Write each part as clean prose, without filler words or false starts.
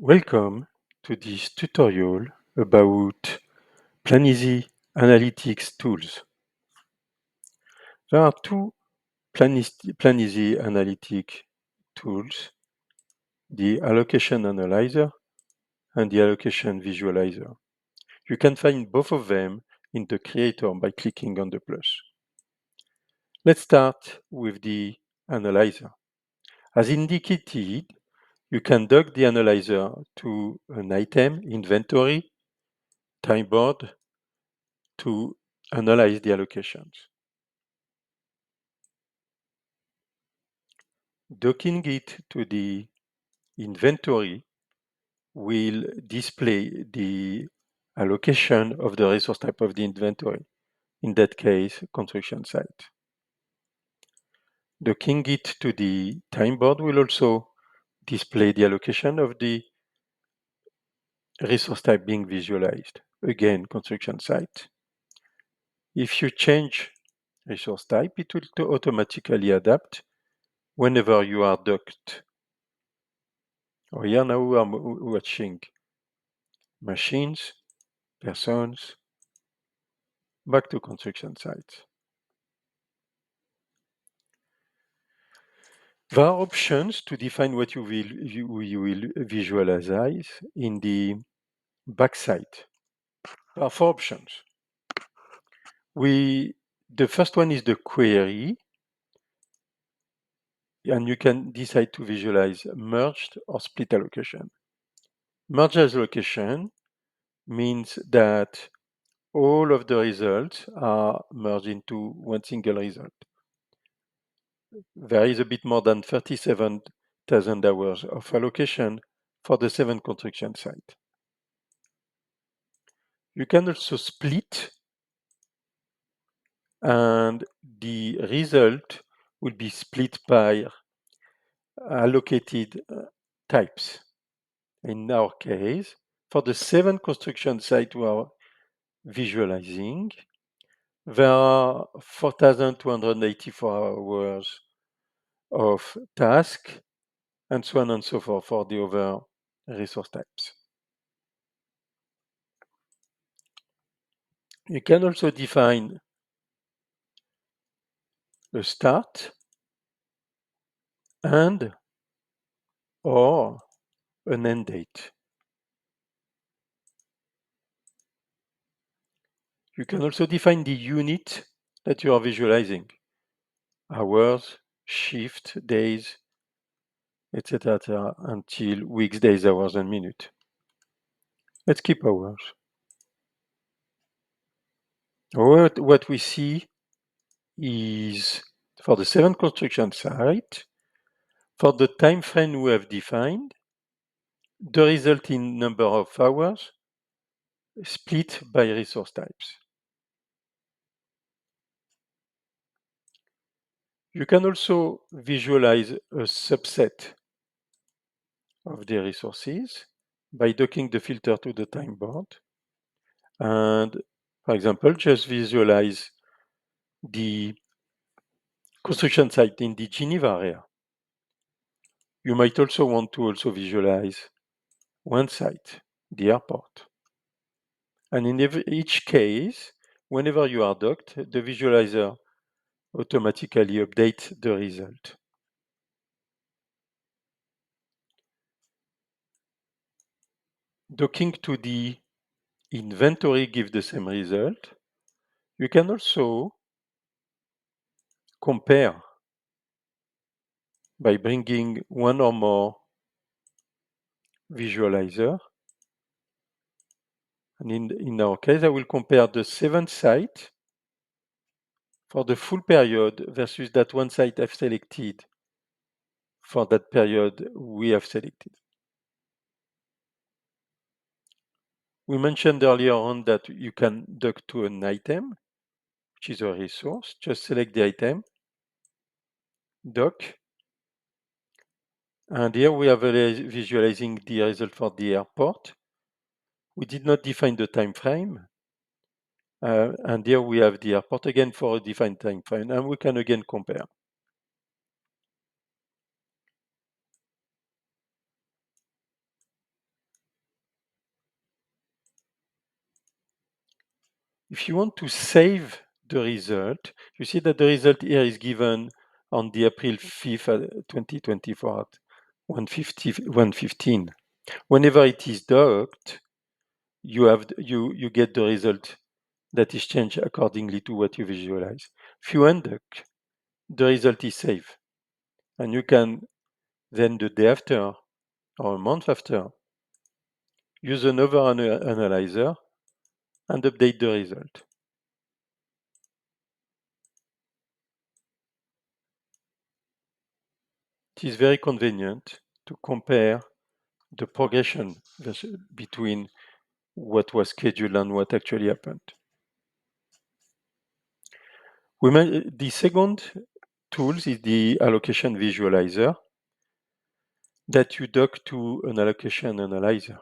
Welcome to this tutorial about Planisy Analytics tools. There are two Planisy Analytic tools, the Allocation Analyzer and the Allocation Visualizer. You can find both of them in the Creator by clicking on the plus. Let's start with the Analyzer. As indicated, you can dock the Analyzer to an item, inventory, time board, to analyze the allocations. Docking it to the inventory will display the allocation of the resource type of the inventory, in that case, construction site. Docking it to the time board will also display the allocation of the resource type being visualized, again, construction site. If you change resource type, it will automatically adapt whenever you are docked. Here now we are watching machines, persons, back to construction sites. There are options to define what you will visualize in the backside. There are four options. The first one is the query, and you can decide to visualize merged or split allocation. Merged allocation means that all of the results are merged into one single result. There is a bit more than 37,000 hours of allocation for the 7 construction sites. You can also split, and the result will be split by allocated types. In our case, for the 7 construction sites we are visualizing, there are 4,284 hours of task, and so on and so forth for the other resource types. You can also define a start and or an end date. You can also define the unit that you are visualizing: hours, shift, days, etc., until weeks, days, hours, and minutes. Let's keep hours. What we see is, for the 7 construction site, for the time frame we have defined, the result in number of hours split by resource types. You can also visualize a subset of the resources by docking the filter to the time board. And for example, just visualize the construction site in the Geneva area. You might also want to visualize one site, the airport. And in each case, whenever you are docked, the visualizer automatically updates the result. Docking to the inventory gives the same result. You can also compare by bringing one or more visualizer. And in our case, I will compare the 7 sites for the full period versus that one site I've selected for that period we have selected. We mentioned earlier on that you can dock to an item, which is a resource. Just select the item, dock, and here we are visualizing the result for the airport. We did not define the time frame, and here we have the airport again for a defined time frame, and we can again compare. If you want to save the result, you see that the result here is given on the April 5th, 2024 at 1:15. Whenever it is docked, you get the result that is changed accordingly to what you visualize. If you undock, the result is saved, and you can then the day after or a month after use another analyzer and update the result. It is very convenient to compare the progression between what was scheduled and what actually happened. The second tool is the allocation visualizer that you dock to an allocation analyzer.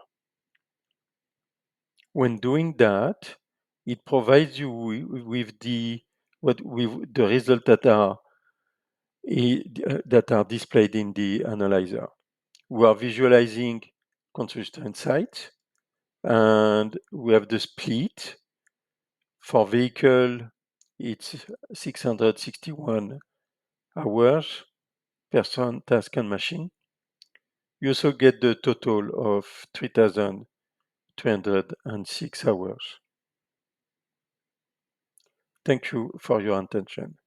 When doing that, it provides you with the result that are displayed in the analyzer. We are visualizing constraint sites, and we have the split for vehicle. It's 661 hours, person, task, and machine. You also get the total of 3,306 hours. Thank you for your attention.